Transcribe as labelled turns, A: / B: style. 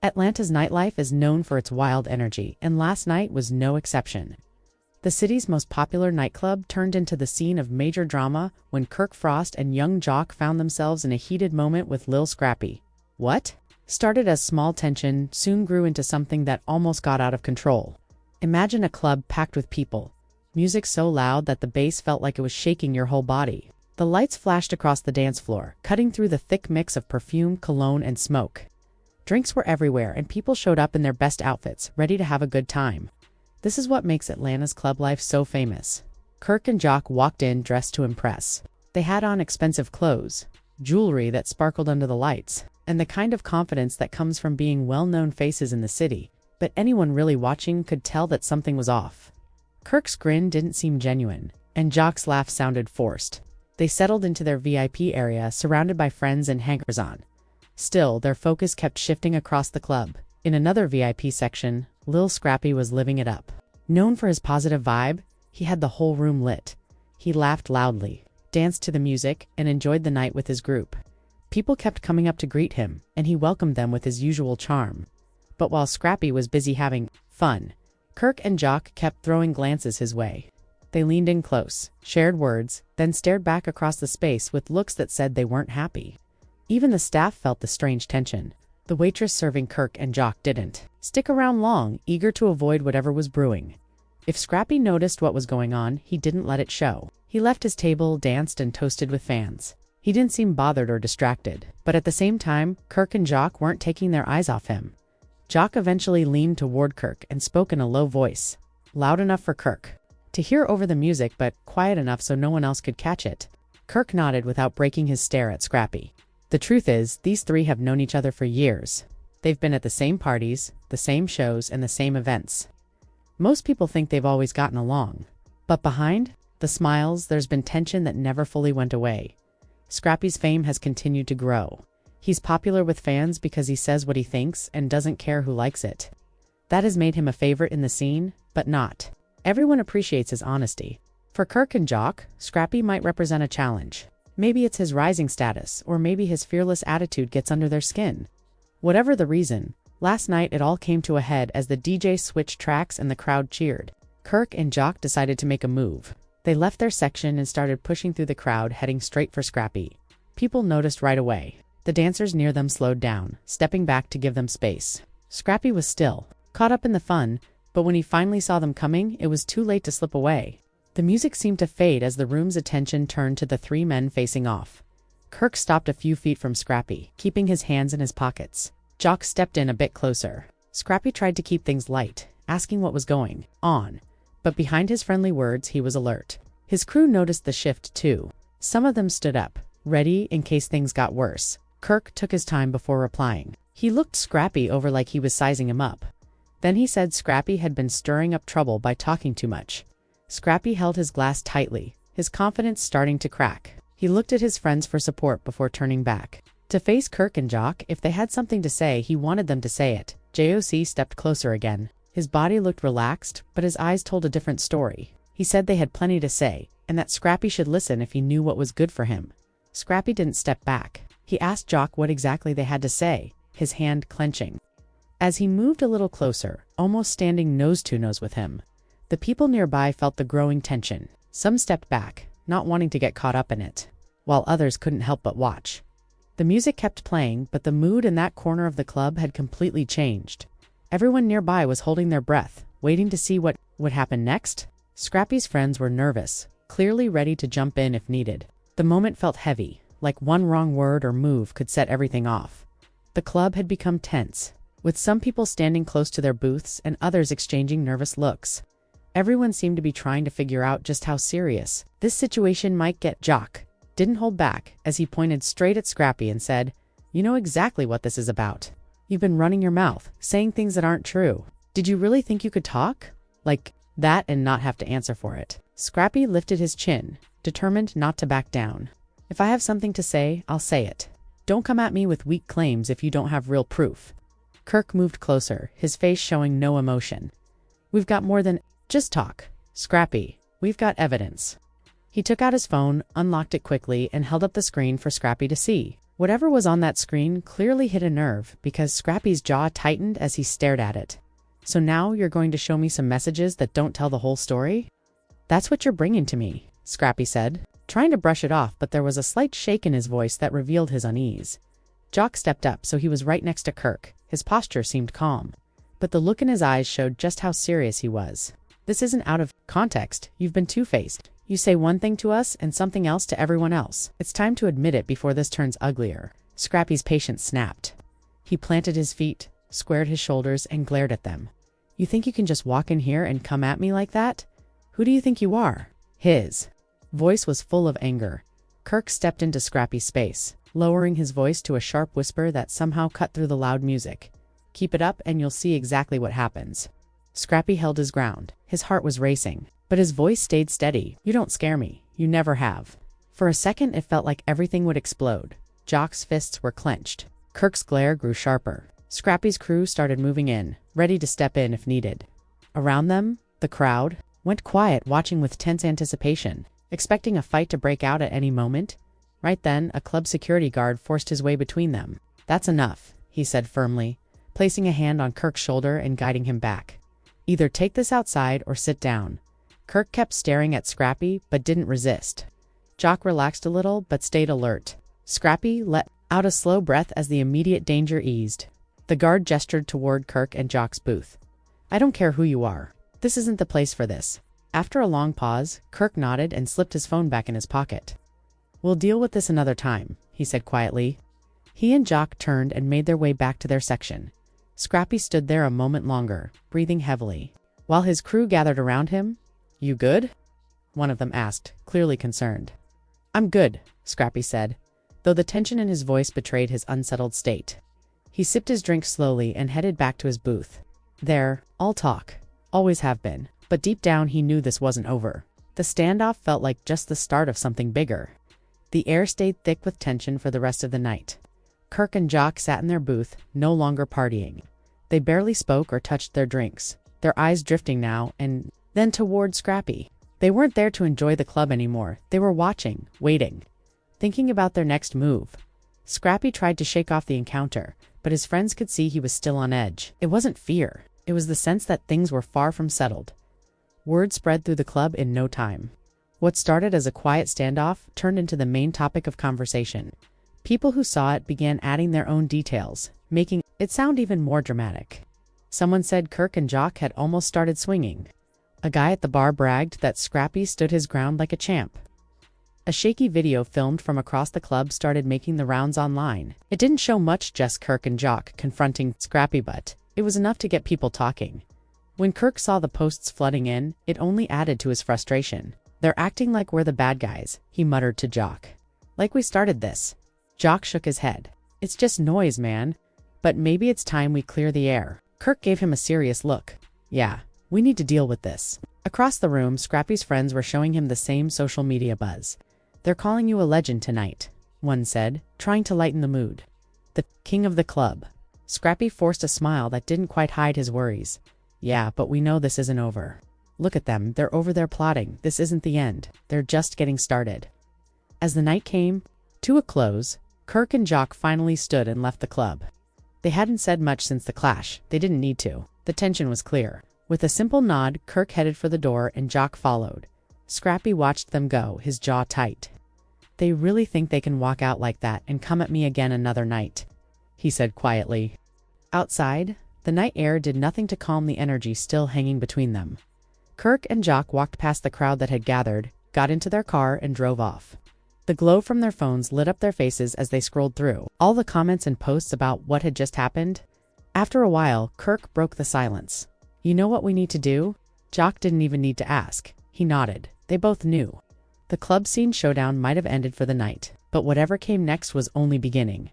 A: Atlanta's nightlife is known for its wild energy, and last night was no exception. The city's most popular nightclub turned into the scene of major drama when Kirk Frost and young Joc found themselves in a heated moment with Lil Scrappy. What started as small tension soon grew into something that almost got out of control. Imagine a club packed with people, music so loud that the bass felt like it was shaking your whole body. The lights flashed across the dance floor, cutting through the thick mix of perfume, cologne, and smoke. Drinks were everywhere, and people showed up in their best outfits, ready to have a good time. This is what makes Atlanta's club life so famous. Kirk and Joc walked in dressed to impress. They had on expensive clothes, jewelry that sparkled under the lights, and the kind of confidence that comes from being well-known faces in the city, but anyone really watching could tell that something was off. Kirk's grin didn't seem genuine, and Joc's laugh sounded forced. They settled into their VIP area, surrounded by friends and hangers-on. Still, their focus kept shifting across the club. In another VIP section, Lil Scrappy was living it up. Known for his positive vibe, he had the whole room lit. He laughed loudly, danced to the music, and enjoyed the night with his group. People kept coming up to greet him, and he welcomed them with his usual charm. But while Scrappy was busy having fun, Kirk and Joc kept throwing glances his way. They leaned in close, shared words, then stared back across the space with looks that said they weren't happy. Even the staff felt the strange tension. The waitress serving Kirk and Joc didn't stick around long, eager to avoid whatever was brewing. If Scrappy noticed what was going on, he didn't let it show. He left his table, danced, and toasted with fans. He didn't seem bothered or distracted, but at the same time, Kirk and Joc weren't taking their eyes off him. Joc eventually leaned toward Kirk and spoke in a low voice, loud enough for Kirk to hear over the music but quiet enough so no one else could catch it. Kirk nodded without breaking his stare at Scrappy. The truth is, these three have known each other for years. They've been at the same parties, the same shows, and the same events. Most people think they've always gotten along. But behind the smiles, there's been tension that never fully went away. Scrappy's fame has continued to grow. He's popular with fans because he says what he thinks and doesn't care who likes it. That has made him a favorite in the scene, but not everyone appreciates his honesty. For Kirk and Joc, Scrappy might represent a challenge. Maybe it's his rising status, or maybe his fearless attitude gets under their skin. Whatever the reason, last night it all came to a head as the DJ switched tracks and the crowd cheered. Kirk and Joc decided to make a move. They left their section and started pushing through the crowd, heading straight for Scrappy. People noticed right away. The dancers near them slowed down, stepping back to give them space. Scrappy was still caught up in the fun, but when he finally saw them coming, it was too late to slip away. The music seemed to fade as the room's attention turned to the three men facing off. Kirk stopped a few feet from Scrappy, keeping his hands in his pockets. Joc stepped in a bit closer. Scrappy tried to keep things light, asking what was going on. But behind his friendly words, he was alert. His crew noticed the shift too. Some of them stood up, ready in case things got worse. Kirk took his time before replying. He looked Scrappy over like he was sizing him up. Then he said Scrappy had been stirring up trouble by talking too much. Scrappy held his glass tightly, his confidence starting to crack. He looked at his friends for support before turning back to face Kirk and Joc. If they had something to say, he wanted them to say it. Joc stepped closer again. His body looked relaxed, but his eyes told a different story. He said they had plenty to say, and that Scrappy should listen if he knew what was good for him. Scrappy didn't step back. He asked Joc what exactly they had to say, his hand clenching. As he moved a little closer, almost standing nose to nose with him, the people nearby felt the growing tension. Some stepped back, not wanting to get caught up in it, while others couldn't help but watch. The music kept playing, but the mood in that corner of the club had completely changed. Everyone nearby was holding their breath, waiting to see what would happen next. Scrappy's friends were nervous, clearly ready to jump in if needed. The moment felt heavy, like one wrong word or move could set everything off. The club had become tense, with some people standing close to their booths and others exchanging nervous looks. Everyone seemed to be trying to figure out just how serious this situation might get. Joc didn't hold back as he pointed straight at Scrappy and said, "You know exactly what this is about. You've been running your mouth, saying things that aren't true. Did you really think you could talk like that and not have to answer for it?" Scrappy lifted his chin, determined not to back down. "If I have something to say, I'll say it. Don't come at me with weak claims if you don't have real proof." Kirk moved closer, his face showing no emotion. "We've got more than just talk, Scrappy. We've got evidence." He took out his phone, unlocked it quickly, and held up the screen for Scrappy to see. Whatever was on that screen clearly hit a nerve because Scrappy's jaw tightened as he stared at it. So now you're going to show me some messages that don't tell the whole story? That's what you're bringing to me, Scrappy said, trying to brush it off, but there was a slight shake in his voice that revealed his unease. Joc stepped up so he was right next to Kirk. His posture seemed calm, but the look in his eyes showed just how serious he was. This isn't out of context. You've been two-faced. You say one thing to us and something else to everyone else. It's time to admit it before this turns uglier. Scrappy's patience snapped. He planted his feet, squared his shoulders, and glared at them. You think you can just walk in here and come at me like that? Who do you think you are? His voice was full of anger. Kirk stepped into Scrappy's space, lowering his voice to a sharp whisper that somehow cut through the loud music. Keep it up and you'll see exactly what happens. Scrappy held his ground. His heart was racing, but his voice stayed steady. You don't scare me. You never have. For a second, it felt like everything would explode. Joc's fists were clenched. Kirk's glare grew sharper. Scrappy's crew started moving in, ready to step in if needed. Around them, the crowd went quiet, watching with tense anticipation, expecting a fight to break out at any moment. Right then, a club security guard forced his way between them. That's enough, he said firmly, placing a hand on Kirk's shoulder and guiding him back. Either take this outside or sit down. Kirk kept staring at Scrappy, but didn't resist. Joc relaxed a little, but stayed alert. Scrappy let out a slow breath as the immediate danger eased. The guard gestured toward Kirk and Joc's booth. I don't care who you are. This isn't the place for this. After a long pause, Kirk nodded and slipped his phone back in his pocket. We'll deal with this another time, he said quietly. He and Joc turned and made their way back to their section. Scrappy stood there a moment longer, breathing heavily, while his crew gathered around him. You good? One of them asked, clearly concerned. I'm good, Scrappy said, though the tension in his voice betrayed his unsettled state. He sipped his drink slowly and headed back to his booth. There, all talk. Always have been. But deep down he knew this wasn't over. The standoff felt like just the start of something bigger. The air stayed thick with tension for the rest of the night. Kirk and Joc sat in their booth, no longer partying. They barely spoke or touched their drinks, their eyes drifting now and then toward Scrappy. They weren't there to enjoy the club anymore. They were watching, waiting, thinking about their next move. Scrappy tried to shake off the encounter, but his friends could see he was still on edge. It wasn't fear. It was the sense that things were far from settled. Word spread through the club in no time. What started as a quiet standoff turned into the main topic of conversation. People who saw it began adding their own details, making it sound even more dramatic. Someone said Kirk and Joc had almost started swinging. A guy at the bar bragged that Scrappy stood his ground like a champ. A shaky video filmed from across the club started making the rounds online. It didn't show much, just Kirk and Joc confronting Scrappy, but it was enough to get people talking. When Kirk saw the posts flooding in, it only added to his frustration. They're acting like we're the bad guys, he muttered to Joc. Like we started this. Joc shook his head. It's just noise, man. But maybe it's time we clear the air. Kirk gave him a serious look. Yeah, we need to deal with this. Across the room, Scrappy's friends were showing him the same social media buzz. They're calling you a legend tonight, one said, trying to lighten the mood. The king of the club. Scrappy forced a smile that didn't quite hide his worries. Yeah, but we know this isn't over. Look at them, they're over there plotting. This isn't the end. They're just getting started. As the night came to a close, Kirk and Joc finally stood and left the club. They hadn't said much since the clash. They didn't need to. The tension was clear. With a simple nod, Kirk headed for the door and Joc followed. Scrappy watched them go, his jaw tight. They really think they can walk out like that and come at me again another night, he said quietly. Outside, the night air did nothing to calm the energy still hanging between them. Kirk and Joc walked past the crowd that had gathered, got into their car, and drove off. The glow from their phones lit up their faces as they scrolled through all the comments and posts about what had just happened. After a while, Kirk broke the silence. You know what we need to do? Joc didn't even need to ask. He nodded. They both knew. The club scene showdown might have ended for the night, but whatever came next was only beginning.